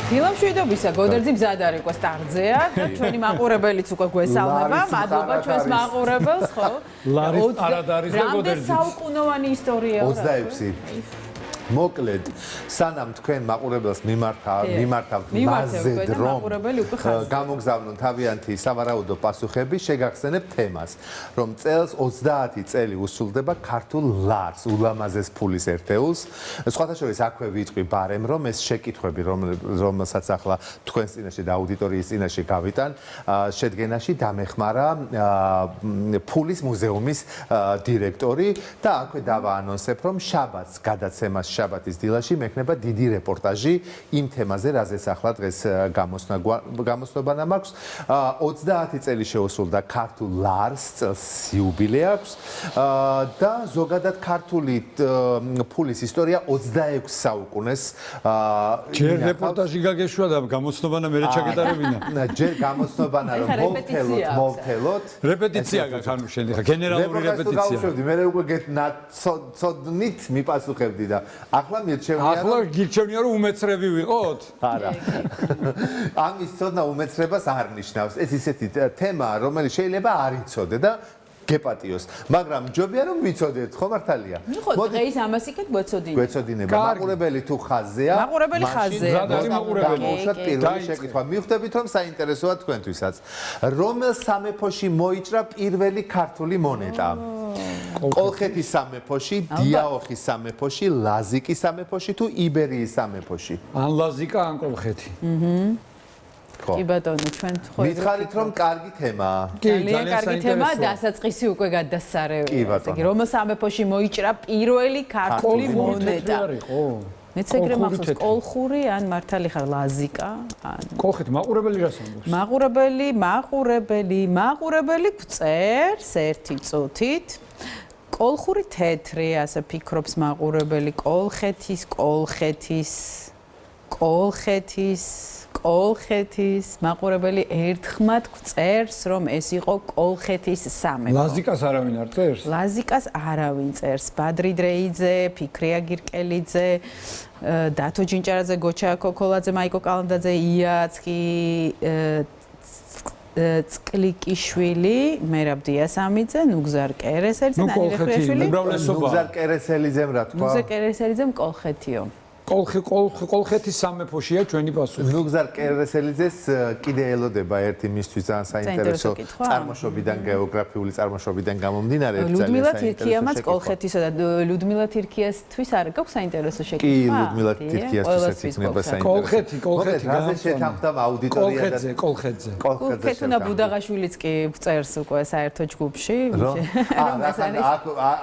ფილმში ვიდობისა გოდერძი მზად არ იყო სტარტზეა და ჩვენი მაყურებელიც უკვე გვესალმება. მადლობა ჩვენს მაყურებელს, ხო? ლარის არადარის და გოდერძი. რამდენი საუკუნოვანი ისტორია. 26. მოკლედ, სანამ თქვენ მაყურებელს მიმართავთ მასზე რომ გამოგზავნონ თავიანთი სავარაუდო პასუხები, შეგახსენებთ თემას, რომ წელს 30 წელი უსრულდება ქართულ ლარს, ულამაზეს ფულის ერთეულს. სხვათა შორის აქვე ვიტყვი ბარემ, რომ ეს შეკითხვები, რომელსაც ახლა თქვენს წინაშე და აუდიტორიის წინაშე გავიტან, შედგენაში დამეხმარა ფულის მუზეუმის დირექტორი და აქვე დავაანონსებ, რომ შაბათს გადაცემას შაბათის დილაში მექნება დიდი რეპორტაჟი იმ თემაზე, რაზეც ახლა დღეს გამოსვლანა მაქვს. 30 წელი შეუსრულდა ქართულ ლარს, წელს იუბილე აქვს და ზოგადად ქართული ფულის ისტორია 26 საუკუნეს ჯერ რეპორტაჟი გაგეშვა და გამოსვლანა მე ჩაგეტარებინა. ჯერ გამოსვლანა რომ მოვთელოთ. რეპეტიცია გაქვს ანუ შენ ხა გენერალური რეპეტიცია. მე უკვე ცოდნით მიპასუხებდი და ახლა მირჩევნია ახლა გირჩევნია რომ უმეცრები ვიყოთ? არა. ამის ცოდნა უმეცრებას არ ნიშნავს. ეს ისეთი თემაა, რომელიც შეიძლება არ იცოდე და გეპატიოს, მაგრამ ჯობია რომ ვიცოდეთ, ხო მართალია? მოდი დღეს ამას იქეთ გვეცოდინე. გვეცოდინება. მაყურებელი თუ ხაზია, მაყურებელი ხაზია. გამოუშვათ პირველი შეკითხვა. მივხვდებით რომ საინტერესოა თქვენთვისაც. რომელ სამეფოში მოიჭრა პირველი ქართული მონეტა? კოლხეთის სამეფოში, დიაოხის სამეფოში, ლაზიკის სამეფოში თუ იბერიის სამეფოში? ან ლაზიკა, ან კოლხეთი. კი ბატონო, ჩვენ ხო მითხარით რომ კარგი თემაა. ძალიან კარგი თემაა, დასაწყისი უკვე გადასარევია. ესე იგი, რომელ სამეფოში მოიჭრა პირველი ქართული მონეტა? მეც ეგრე მახსოვს კოლხური ან მართალი ხარ ლაზიკა ან კოლხეთი მაყურებელი რას ამბობს? მაყურებელი გწერს ერთი წუთით. კოლხური თეთრი, ასე ფიქრობს მაყურებელი, კოლხეთის მაყურებელი ერთხმად გწერს, რომ ეს იყო კოლხეთის სამეფო. ლაზიკას არავინ არ წერს? ლაზიკას არავინ წერს. ბადრი დრეიძე, ფიქრია გირკელიძე, დათო ჯინჭარაძე, გოჩა კოკოლაძე, მაიკო კალანდაძე, იაცკი წკლიკიშვილი, მერაბ დიასამიძე, ნუგზარ კერესელიძე, ნანი ვეხრიაშვილი. ნუგზარ კერესელიძემ რა თქვა? ნუგზარ კერესელიძემ კოლხეთიო. კოლხეთის სამეფოშია ჩვენი პასუხი. ნუგზარ კერესელიძეს კიდე ელოდება ერთი მისთვის ძალიან საინტერესო წარმოშობიდან, გეოგრაფიული წარმოშობიდან გამომდინარე. ლუდმილა თირქიამაც კოლხეთისა და ლუდმილა თირქიასთვის არ გაქვს საინტერესო შეკითხვა? კი, ლუდმილა თირქიასთვისაც იქნება საინტერესო. კოლხეთი რაზე შეთანხმდამ აუდიტორია და კოლხეთზე. კოლხეთუნა ბუდაღაშვილიც კი წერს უკვე საერთო ჯგუფში.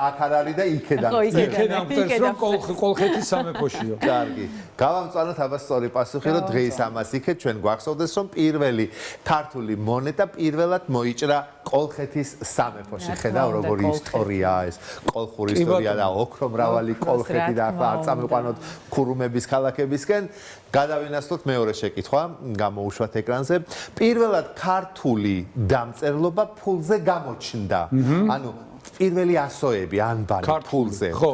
აქ არ არის და იქედან. იქედან წერს რომ კოლხეთის სამეფოშია. კარგი. გავამწვანოთ აბას სწორი პასუხი, რომ დღეს ამას იქეთ ჩვენ გვახსოვდეს, რომ პირველი ქართული მონეტა პირველად მოიჭრა კოლხეთის სამეფოში. ხედავ როგორი ისტორიაა ეს კოლხური ისტორია და ოქრო მრავალი კოლხეთი და ახლა არ წამიყვანოთ ქურუმების ქალაქებისკენ. გადავინაცვლოთ მეორე შეკითხვა, გამოუშვათ ეკრანზე. პირველად ქართული დამწერლობა ფულზე გამოჩნდა. ანუ პირველი ასოები ანბანი ფულზე, ხო?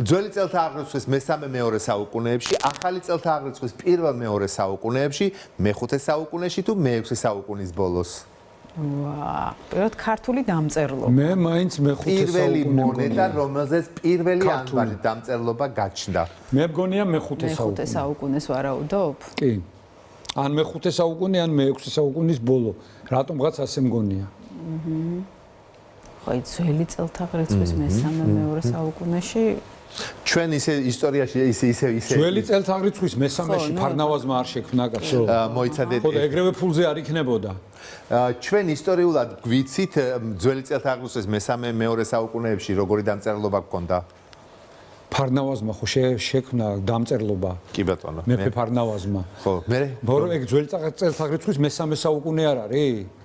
ძველი წელთა აღრიცხვის მესამე-მეორე საუკუნეებში, ახალი წელთა აღრიცხვის პირველ-მეორე საუკუნეებში, მეხუთე საუკუნეში თუ მეექვსე საუკუნის ბოლოს? პირველად ქართული დამწერლობა. მე მაინც მეხუთე პირველი მონეტა, რომელზეც პირველი ანბანი დამწერლობა გაჩნდა. მე მგონია მეხუთე საუკუნეს ვარაუდობ? კი. ან მეხუთე საუკუნე, ან მეექვსე საუკუნის ბოლო. რატომღაც ასე მგონია. ხო, ძველი წელთა აღრიცხვის მესამე-მეორე საუკუნეში ჩვენ ისე ისტორიაში ისე ძველი წელთა აღრიცხვის მესამეში ფარნავაზმა არ შექმნა კაცო. მოიცადეთ. ხო და ეგრევე ფულზე არ იქნებოდა. ჩვენ ისტორიულად გვიცით ძველი წელთა აღრიცხვის მესამე-მეორე საუკუნეებში როგორი დამწერლობა გქონდა? ფარნავაზმა ხო შექმნა დამწერლობა. კი ბატონო. მეფე ფარნავაზმა. ხო, მე? ბორო ეგ ძველი წელთა აღრიცხვის მესამე საუკუნე არ არის?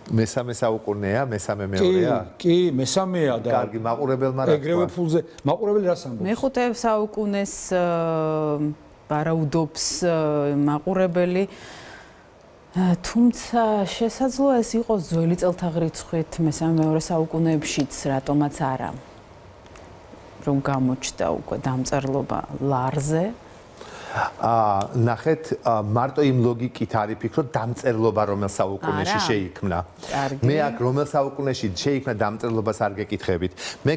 მესამე საუკუნეა, მესამე-მეორეა? კი, მესამეა და კარგი, მაყურებელმა რა თქვა? ეგრევე ფულზე. მაყურებელი რას ამბობს? მეხუთე საუკუნეს ვარაუდობს მაყურებელი. თუმცა შესაძლოა ეს იყოს ძველი წელთა აღრიცხვით მესამე-მეორე საუკუნეებშიც, რატომაც არა. რომ გამოჩნდა უკვე დამწერლობა ლარზე. ნახეთ, მარტო იმ ლოგიკით არის ფიქრობ დამწერლობა რომელ საუკუნეში შეიქმნა. მე აქ რომელ საუკუნეში შეიქმნა დამწერლობას არ გეკითხებით. მე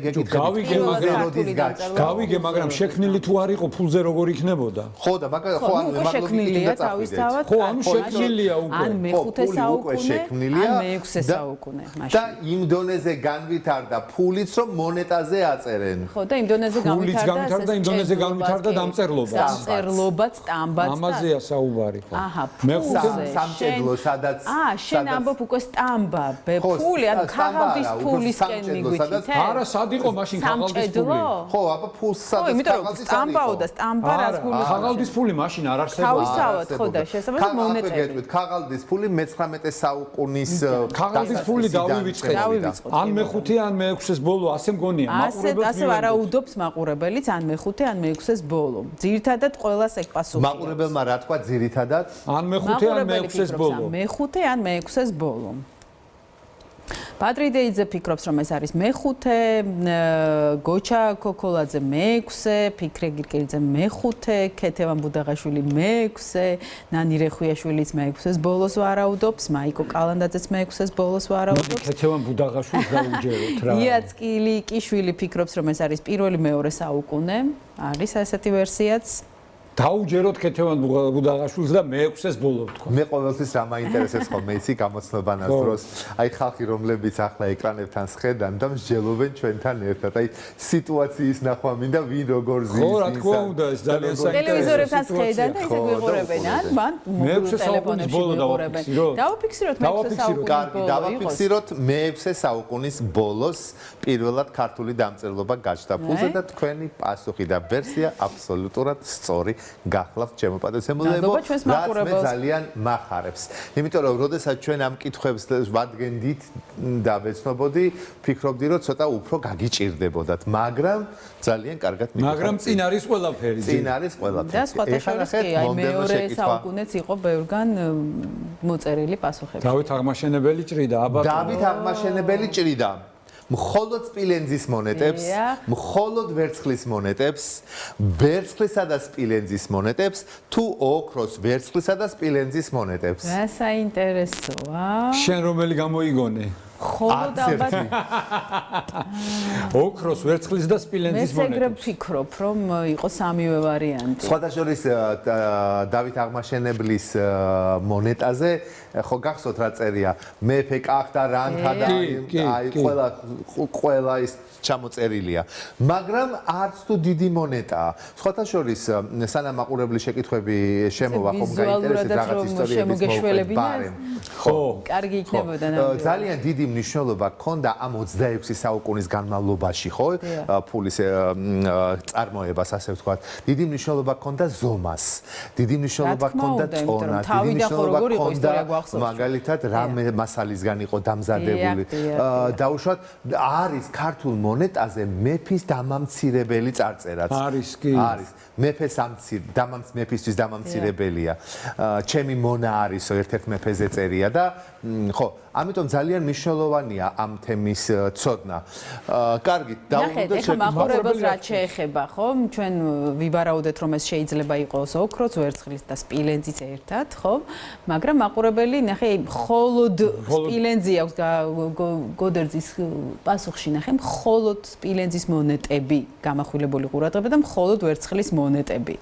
გავიგე, მაგრამ შექმნილი თუ არ იყო ფულზე როგორ იქნებოდა? ხო და მაგრამ ხო ანუ შექმნილია თავისთავად. ხო, ანუ შექმნილია უკვე. ან მე-5 საუკუნე, ან მე-6 საუკუნე, მაშინ. და იმ დონეზე განვითარდა ფულიც, რომ მონეტაზე აწერენ. ხო, და იმ დონეზე განვითარდა, იმ დონეზე განვითარდა დამწერლობა. დამწერლობა, სტამბაც. ამაზეა საუბარი ხო. აჰა, სამჭედლო, სადაც შენ ამბობ უკვე სტამბა, ფული, ანუ ქაღალდის ფულისკენ მიგვიქით. არა, სად იყო მაშინ ქაღალდის ფული? ხო, აბა ფულს სადაც ქაღალდის სტამბაო და სტამბა რას გულისხმობს? ქაღალდის ფული მაშინ არ არსებობდა. თავისთავად ხო და შესაძლოა მონეტები. ქაღალდის ფული მე-19 საუკუნის ქაღალდის ფული დავივიწყეთ. ან მე-5 ან მე-6-ის ბოლო, ასე მგონია, მაყურებელს ასე ვარაუდობს მაყურებელიც, ან მე-5 ან მე-6-ის ბოლო. ძირითადად ყველას ეგ პასუხი. მაყურებელმა რა თქვა ძირითადად? ან მე-5 ან მე-6-ის ბოლო. მე-5 ან მე-6-ის ბოლო. პატრიდეიძე ფიქრობს, რომ ეს არის მე-5, გოჩა კოკოლაძე მე-6, ფიქრე გირკელიძე მე-5, ქეთევან ბუდაღაშვილი მე-6, ნანი რეხვიაშვილიც მე-6-ის ბოლოს ვარაუდობს, მაიკო კალანდაძეც მე-6-ის ბოლოს ვარაუდობს. ქეთევან ბუდაღაშვილს დაუჯეროთ რა. იაცკილი კიშვილი ფიქრობს, რომ ეს არის პირველი მეორე საუკუნე, არის ესეთი ვერსიაც. დაუჯეროთ ქეთევან ბუდაღაშვილს და მე-6-ის ბოლო თქვა. მე ყოველთვის რა მაინტერესებს ხოლმე იცი გამოცნობანას დროს. აი ხალხი რომლებიც ახლა ეკრანებთან სხედან და მსჯელობენ ჩვენთან ერთად. აი სიტუაციის ნახვა მინდა ვინ როგორ ზის. ხო, რა თქმა უნდა, ეს ძალიან საინტერესო. ტელევიზორებთან სხედან და ისე ვიყურებენ, ან მან მე-6 საუკუნის ბოლო დავაფიქსიროთ. დავაფიქსიროთ მე-6 საუკუნის ბოლო. კარგი, დავაფიქსიროთ მე-6 საუკუნის ბოლოს პირველად ქართული დამწერლობა გაჩნდა ფულზე და თქვენი პასუხი და ვერსია აბსოლუტურად სწორი. გახლავთ ჩემო პატივცემულებო, რაც მე ძალიან მახარებს. იმიტომ რომ როდესაც ჩვენ ამ კითხვებს ვადგენდით და ვეცნობოდი, ფიქრობდი რომ ცოტა უფრო გაგიჭირდებოდათ, მაგრამ ძალიან კარგად მიგხვდით. მაგრამ წინ არის ყველაფერი. წინ არის ყველაფერი. და სხვათა შორის კი, აი მეორე საუკუნეც იყო ბევრგან მოწერილი პასუხები. დავით აღმაშენებელი ჭრიდა, აბა. დავით აღმაშენებელი ჭრიდა. მხოლოდ სპილენძის მონეტებს, მხოლოდ ვერცხლის მონეტებს, ვერცხლისა და სპილენძის მონეტებს, თუ ოქროს, ვერცხლისა და სპილენძის მონეტებს. რა საინტერესოა. შენ რომელი გამოიგონე? მხოლოდ ალბათ ოქროს, ვერცხლის და სპილენძის მე ეგრე მონეტებს. ვფიქრობ, რომ იყო სამივე ვარიანტი. სხვათა შორის დავით აღმაშენებლის მონეტაზე ხო გახსოვთ რა წერია? მეფე კახთა რანთა და აი ყველა ის ჩამოწერილია. მაგრამ არც თუ დიდი მონეტაა. სხვათა შორის სანამ მაყურებლის შეკითხვები შემოვა, ხომ გაინტერესებს რაღაც ისტორიების მოგეშველებინათ? ხო. კარგი იქნებოდა ნამდვილად. ძალიან დიდი მნიშვნელობა ჰქონდა ამ 26 საუკუნის განმავლობაში, ხო? ფულის წარმოებას, ასე ვთქვათ. დიდი მნიშვნელობა ჰქონდა ზომას. დიდი მნიშვნელობა ჰქონდა წონას. დიდი მნიშვნელობა ჰქონდა მაგალითად რა მასალისგან იყო დამზადებული. დაუშვათ არის ქართულ მონეტაზე მეფის დამამცირებელი წარწერაც. არის კი. არის. მეფისთვის დამამცირებელია. ჩემი მონა არისო ერთ-ერთ მეფეზე წერია და ხო, ამიტომ ძალიან მნიშვნელოვანია ამ თემის ცოდნა. კარგი, დავუბრუნდეთ შეკითხვა. ეხლა მაყურებელს რაც შეეხება, ხო? ჩვენ ვივარაუდეთ, რომ ეს შეიძლება იყოს ოქროს, ვერცხლის და სპილენძის ერთად, ხო? მაგრამ მაყურებელი, ნახე, მხოლოდ სპილენძი აქვს გოდერძის პასუხში, ნახე, მხოლოდ სპილენძის მონეტები გამახვილებული ყურადღება და მხოლოდ ვერცხლის მონეტები.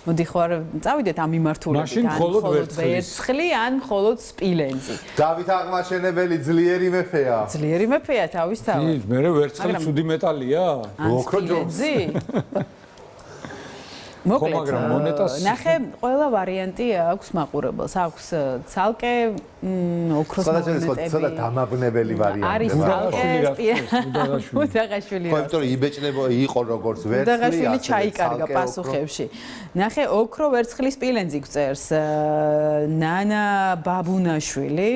მოდი ხო არ წავიდეთ ამ მიმართულებიდან, მხოლოდ ვერცხლი ან მხოლოდ სპილენძი. დავით აღმაშენებელი ძლიერი მეფეა. ძლიერი მეფეა თავისთავად. კი, მე ვერცხლი ცუდი მეტალია. ოქრო ჯობსი. მოკლედ, ნახე, ყველა ვარიანტი აქვს მაყურებელს. აქვს ცალკე ოქროს მონეტები. ცოტა დამაბნეველი ვარიანტი. არის ცალკე ბუდაღაშვილი. ხო, იმიტომ რომ იბეჭდება იყო როგორც ვერცხლი, ბუდაღაშვილი ჩაიკარგა პასუხებში. ნახე, ოქრო, ვერცხლი, სპილენძი გწერს. ნანა ბაბუნაშვილი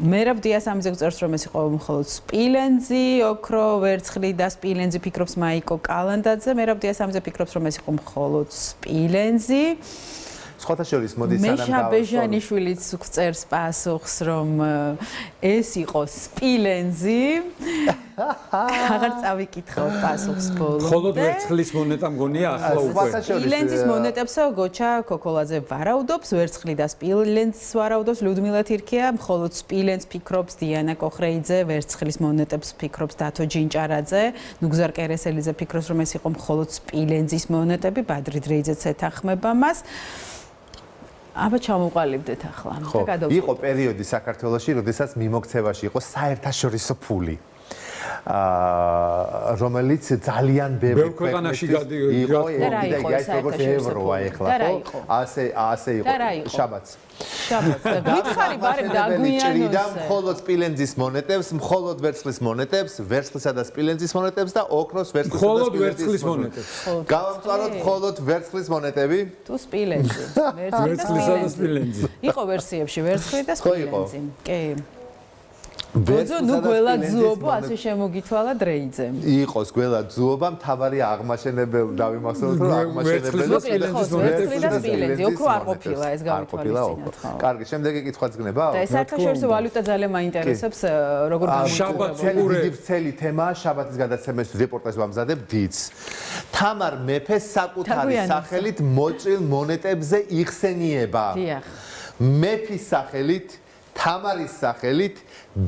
მერაბ დიასამიძე გწერს, რომ ეს იყო მხოლოდ სპილენძი, ოქრო, ვერცხლი და სპილენძი ფიქრობს მაიკო კალანდაძე. მერაბ დიასამიძე ფიქრობს, რომ ეს იყო მხოლოდ სპილენძი. სხვათა შორის მოდი სანამ მეშა ბეჟანიშვილიც გწერს პასუხს, რომ ეს იყო სპილენძი. აღარ წავიკითხავ პასუხს ბოლომდე. მხოლოდ ვერცხლის მონეტა მგონია ახლა უკვე. სპილენძის მონეტებსო გოჩა კოკოლაძე ვარაუდობს, ვერცხლი და სპილენძს ვარაუდობს ლუდმილა თირქია, მხოლოდ სპილენძს ფიქრობს დიანა კოხრეიძე, ვერცხლის მონეტებს ფიქრობს დათო ჯინჭარაძე, ნუგზარ კერესელიძე ფიქრობს რომ ეს იყო მხოლოდ სპილენძის მონეტები, ბადრი დრეიძეც ეთანხმება მას. აბა ჩამოყალიბდეთ ახლა. იყო პერიოდი საქართველოში, როდესაც მიმოქცევაში იყო საერთაშორისო ფული. რომელიც ძალიან ბევრი ქვეყანაში იყო როგორც ევროა ეხლა ხო ასე იყო შაბათს გითხარი ბარემ დაგვიანოს და მხოლოდ სპილენძის მონეტებს მხოლოდ ვერცხლის მონეტებს ვერცხლისა და სპილენძის მონეტებს და ოქროს ვერცხლის მონეტებს გავამწვაროთ მხოლოდ ვერცხლის მონეტები თუ სპილენძი ვერცხლისა და სპილენძი იყო ვერსიებში ვერცხლი და სპილენძი კი ბოძო ნუ გველაძუობო ასე შემოგითვალა დრეიძემ. იყოს გველაძუობა, მთავარი აღმაშენებელი დავიმახსოვროთ რომ აღმაშენებელი ვერცხლი და სპილენძი, ოქრო არ ყოფილა ეს გავითვალისწინოთ ხო. კარგი, შემდეგი კითხვაც გნებავ? და საერთაშორისო ვალუტა ძალიან მაინტერესებს როგორ შაბათი ცელი თემაა, შაბათის გადაცემის რეპორტაჟს ვამზადებ დიც. თამარ მეფეს საკუთარი სახელით მოჭრილ მონეტებზე იხსენიება. დიახ. მეფის სახელით თამარის სახელით,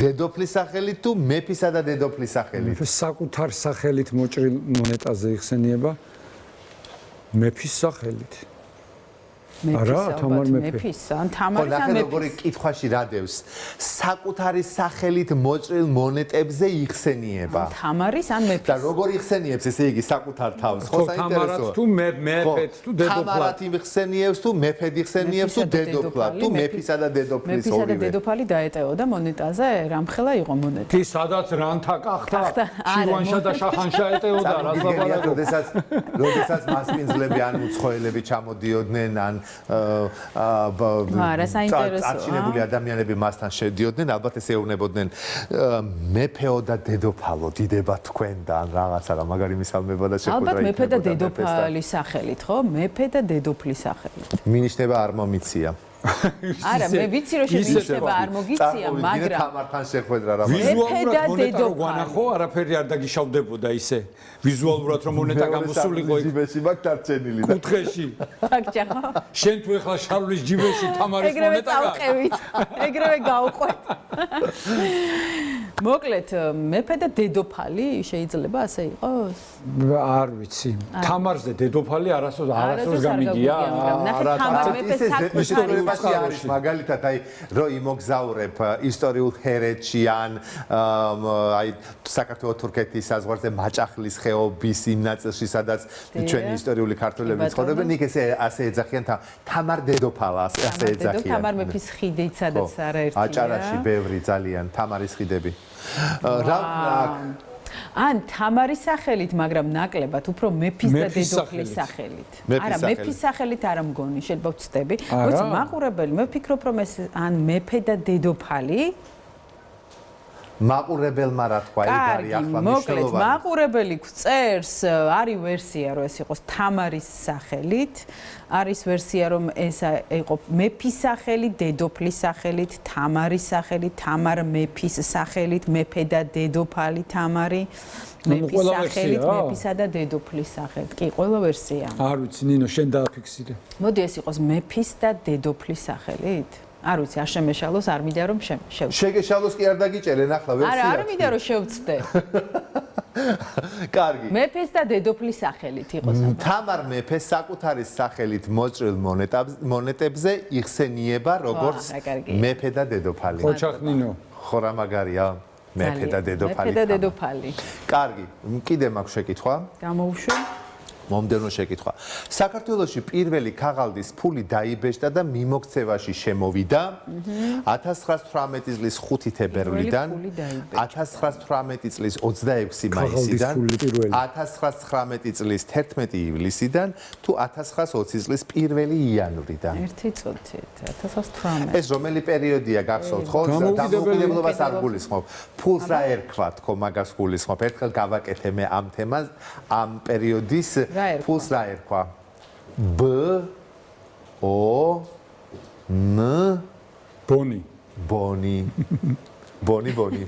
დედოფლის სახელით თუ მეფისა და დედოფლის სახელით? საკუთარ სახელით მოჭრილ მონეტაზე იხსენიება მეფის სახელით. არა, თამარ მეფის, ან თამარის ან მეფის. როგორი კითხვაში რადევს? საკუთარი სახელით მოჭრილ მონეტებზე იხსენიება. თამარის ან მეფის. და როგორ იხსენიებს ესე იგი საკუთარ თავს? ხო საინტერესოა. თუ მეფეთ თუ დედოფლად. თამარად იხსენიებს თუ მეფედ იხსენიებს თუ დედოფლად, თუ მეფისა და დედოფლის ორივე. მეფისა და დედოფალი დაეტეოდა მონეტაზე, რამხელა იყო მონეტა. კი, სადაც რანთა კახთა, შირვანშა და შაჰანშა ეტეოდა, რას ლაპარაკობ. როდესაც მასპინძლები ან უცხოელები ჩამოდიოდნენ ან არჩინებული ადამიანები მასთან შედიოდნენ, ალბათ ეს ეუბნებოდნენ მეფეო და დედოფალო დიდება თქვენ და ან რაღაცა რა მაგარი მისალმება და შეხვედრა იქნებოდა. ალბათ მეფე და დედოფალის სახელით, ხო? მეფე და დედოფლის სახელით. მინიშნება არ მომიცია. არა, მე ვიცი რომ შეგვიძლია არ მოგიცია, მაგრამ თამართან შეხვედრა რა. ვიზუალურად მონეტა რო გვანახო, არაფერი არ დაგიშავდებოდა ისე. ვიზუალურად რომ მონეტა გამოსულიყო ჯიბეში მაგ დარჩენილი და კუთხეში. ფაქტია ხო? შენ თუ ეხლა შარლის ჯიბეში თამარის მონეტა წავყევით. ეგრევე გავყვეთ. მოკლედ, მეფე და დედოფალი შეიძლება ასე იყოს? არ ვიცი. თამარზე დედოფალი არასოდეს გამიგია. არა, თამარ მეფე საკუთარი არის მაგალითად აი რო იმოგზაურებ ისტორიულ ჰერეთში ან აი საქართველოს თურქეთის საზღვარზე მაჭახლის ხეობის იმ ნაწილში სადაც ჩვენი ისტორიული ქართველები ცხოვრობენ იქ ასე ეძახიან თამარ დედოფალას ასე ეძახიან თამარ მეფის ხიდით სადაც არაერთია აჭარაში ბევრი ძალიან თამარის ხიდები რა ან თამარის სახელით, მაგრამ ნაკლებად უფრო მეფის და დედოფლის სახელით. არა, მეფის სახელით არ მგონი, შეიძლება ვწდები. ვიცი, მაყურებელი, მე ვფიქრობ, რომ ეს ან მეფე და დედოფალი მაყურებელმა რა თქვა, ეგ არის ახლა მნიშვნელოვანი. მოკლედ, მაყურებელი წერს, არის ვერსია, რომ ეს იყოს თამარის სახელით, არის ვერსია, რომ ეს იყო მეფის სახელით, დედოფლის სახელით, თამარის სახელით, თამარ მეფის სახელით, მეფე და დედოფალი თამარი, მეფის სახელით, მეფისა და დედოფლის სახელით. კი, ყველა ვერსია. არ ვიცი, ნინო, შენ დააფიქსირე. მოდი ეს იყოს მეფის და დედოფლის სახელით. არ ვიცი, არ შემეშალოს, არ მინდა რომ შეგეშალოს კი არ დაგიჭერენ ახლა ვერსია. არა, არ მინდა რომ შევწდე. კარგი. მეფეს და დედოფლის სახელით იყოს. თამარ მეფეს საკუთარი სახელით მოჭრილ მონეტებზე იხსენიება როგორც მეფე და დედოფალი. ხოჩახნინო. ხო რა მაგარია? მეფე და დედოფალი. მეფე და დედოფალი. კარგი, კიდე მაქვს შეკითხვა. გამოუშვი. მომდევნო შეკითხვა. საქართველოში პირველი ქაღალდის ფული დაიბეჭდა და მიმოქცევაში შემოვიდა 1918 წლის 5 თებერვლიდან 1918 წლის 26 მაისიდან 1919 წლის 11 ივლისიდან თუ 1920 წლის 1 იანვრიდან. ერთი წუთით 1918. ეს რომელი პერიოდია გახსოვთ ხო? დამოუკიდებლობას არ გულისხმობ. ფულს რა ერქვა თქო მაგას გულისხმობ. ერთხელ გავაკეთე მე ამ თემას ამ პერიოდის ფულს რა ერქვა? B O N ბონი. ბონი. ბონი ბონი.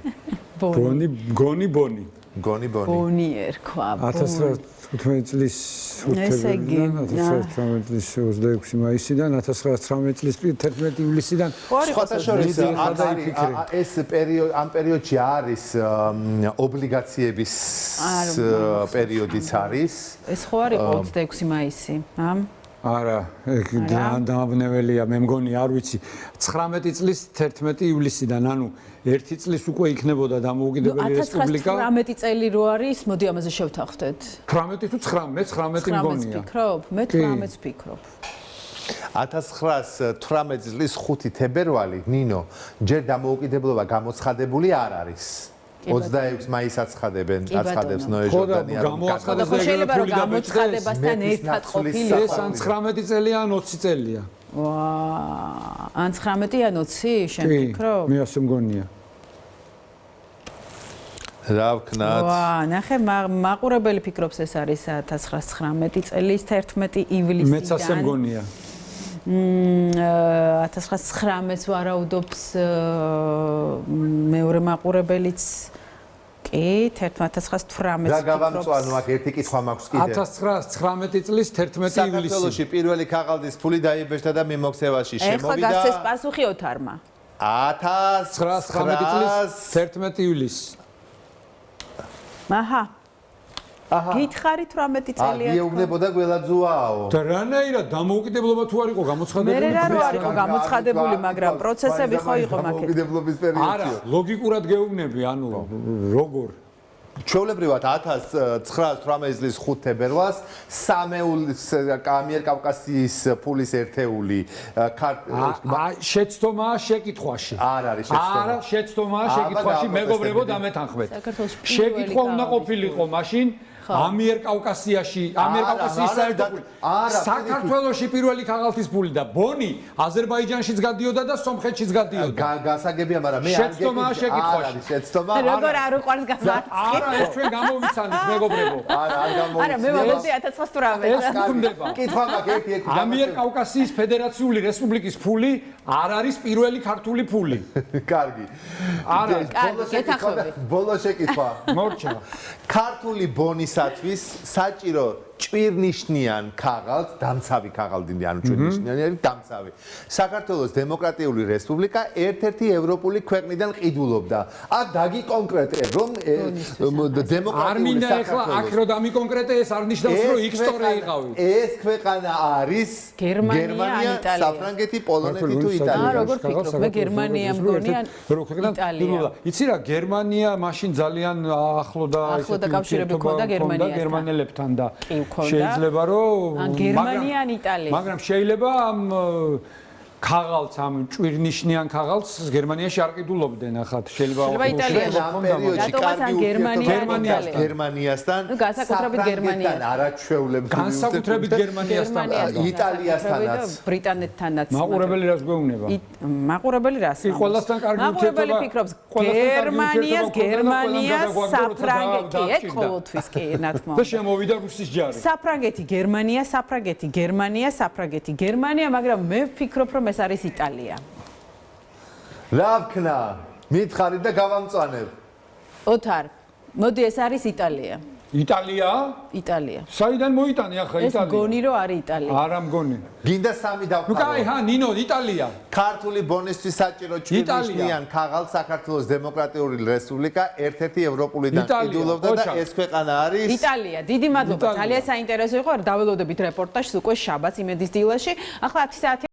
ბონი, გონი, ბონი. გონი ბონი. ბონი ერქვა. 1915 წლის თებერვლიდან 1918 წლის 26 მაისიდან 1919 წლის 11 ივლისიდან სხვათა შორის ეს ამ პერიოდში არის ობლიგაციების პერიოდიც არის. ეს ხო არ იყო 26 მაისი, არა, დამაბნეველია, მე მგონი, არ ვიცი. 19 წლის 11 ივლისიდან, ანუ 1 წლის უკვე იქნებოდა დამოუკიდებელი რესპუბლიკა. 1919 წელი რო არის, მოდი ამაზე შევთანხმდეთ. 18 თუ 9, მე 19 მგონია. მე 18-ს ვფიქრობ. 1918 წლის 5 თებერვალი, ნინო, ჯერ დამოუკიდებლობა გამოცხადებული არ არის. 26 მაისს აცხადებს ნოე ჟორდანია. ხო შეიძლება რომ გამოცხადებასთან ერთად ყოფილიყო. ეს ან 19 წელია, ან 20 წელია. ვაა, ან 19 ან 20 შენ ვფიქრობ? მე ასე მგონია. რა ვქნათ? ვაა, ნახე, მაყურებელი ფიქრობს ეს არის 1919 წელის 11 ივლისიდან. მეც ასე მგონია. 1919-ს ვარაუდობს მეორე მაყურებელიც კი 1918 რა გავამწვანო აქ ერთი კითხვა მაქვს კიდე 1919 წლის 11 ივლისი საქართველოში პირველი ქაღალდის ფული დაიბეჭდა და მიმოქცევაში შემოვიდა ეხლა გასცეს პასუხი ოთარმა 1919 წლის 11 ივლისი აჰა გითხარით 18 წელია. გიეუბნებოდა გველაძუაო. და რანაირად დამოუკიდებლობა თუ არ იყო გამოცხადებული? მე რა არ იყო გამოცხადებული, მაგრამ პროცესები ხო იყო მაქეთ. დამოუკიდებლობის პერიოდში. არა, ლოგიკურად გეუბნები, ანუ როგორ? ჩვეულებრივად 1918 წლის 5 თებერვალს სამეულის ამიერკავკასიის ფულის ერთეული შეცდომაა შეკითხვაში. არ არის შეცდომა. არა, შეცდომაა შეკითხვაში, მეგობრებო, დამეთანხმეთ. შეკითხვა უნდა ყოფილიყო მაშინ ამიერკავკასიაში, ამიერკავკასიის საერთო საქართველოში პირველი ქაღალდის ფული და ბონი აზერბაიჯანშიც გადიოდა და სომხეთშიც გადიოდა. გასაგებია, მაგრამ მე არ შეცდომაა შეკითხვაში. შეცდომა როგორ არ უყვარს გამარცხი? არა, ეს ჩვენ გამოვიცანით, მეგობრებო. არა, არ გამოვიცანით. არა, მე მოგდი 1918. ეს გუნდება. კითხვა მაქვს ერთი. ამიერკავკასიის ფედერაციული რესპუბლიკის ფული არ არის პირველი ქართული ფული. კარგი. არა, გეთანხმები. ბოლო შეკითხვა. მორჩა. ქართული ბონისათვის საჭირო ჭვირნიშნიან ქაღალდს, დამცავი ქაღალდი, ანუ ჭვირნიშნიანი არის დამცავი. საქართველოს დემოკრატიული რესპუბლიკა ერთ-ერთი ევროპული ქვეყნიდან ყიდულობდა. აქ დაგიკონკრეტე, რომ დემოკრატიული საქართველოს აქ რო დამიკონკრეტე, ეს არ ნიშნავს, რომ ისტორია იყავი. ეს ქვეყანა არის გერმანია, საფრანგეთი, პოლონეთი თუ იტალია. როგორ ფიქრობ? მე გერმანია მგონი ან იტალია. იცი რა, გერმანია მაშინ ძალიან ახლო და კავშირები ჰქონდა გერმანელებთან და ჰქონდა. შეიძლება რომ ან გერმანია ან იტალია. მაგრამ შეიძლება ამ ქაღალდს ამ ჭვირნიშნიან ქაღალდს გერმანიაში არ ყიდულობდნენ ახათ შეიძლება იტალიაში ამ პერიოდში კარგი გერმანიასთან განსაკუთრებით გერმანიასთან არაჩვეულებრივი განსაკუთრებით გერმანიასთან იტალიასთანაც ბრიტანეთთანაც მაყურებელი რას გვეუბნება მაყურებელი რას კი ყველასთან კარგი ურთიერთობა მაყურებელი ფიქრობს გერმანია საფრანგეთი ეგ ყოველთვის კი ნათმო და შემოვიდა რუსის ჯარი საფრანგეთი გერმანია მაგრამ მე ვფიქრობ რომ ეს არის იტალია. რა ვქნა? მითხარი და გავამწვანებ. ოთარ, მოდი ეს არის იტალია. იტალია? იტალია. საიდან მოიტანე ახლა იტალია? ეს მგონი რომ არის იტალია. არა მგონი. გინდა სამი დავყარო. ნუ კაი, ჰა, ნინო, იტალია. ქართული ბონისთვის საჭირო ჭვირნიშნიან ქაღალდს საქართველოს დემოკრატიული რესპუბლიკა ერთ-ერთი ევროპულიდან ყიდულობდა და ეს ქვეყანა არის იტალია. დიდი მადლობა. ძალიან საინტერესო იყო. დაველოდებით რეპორტაჟს უკვე შაბათს იმედის დილაში. ახლა 10 საათი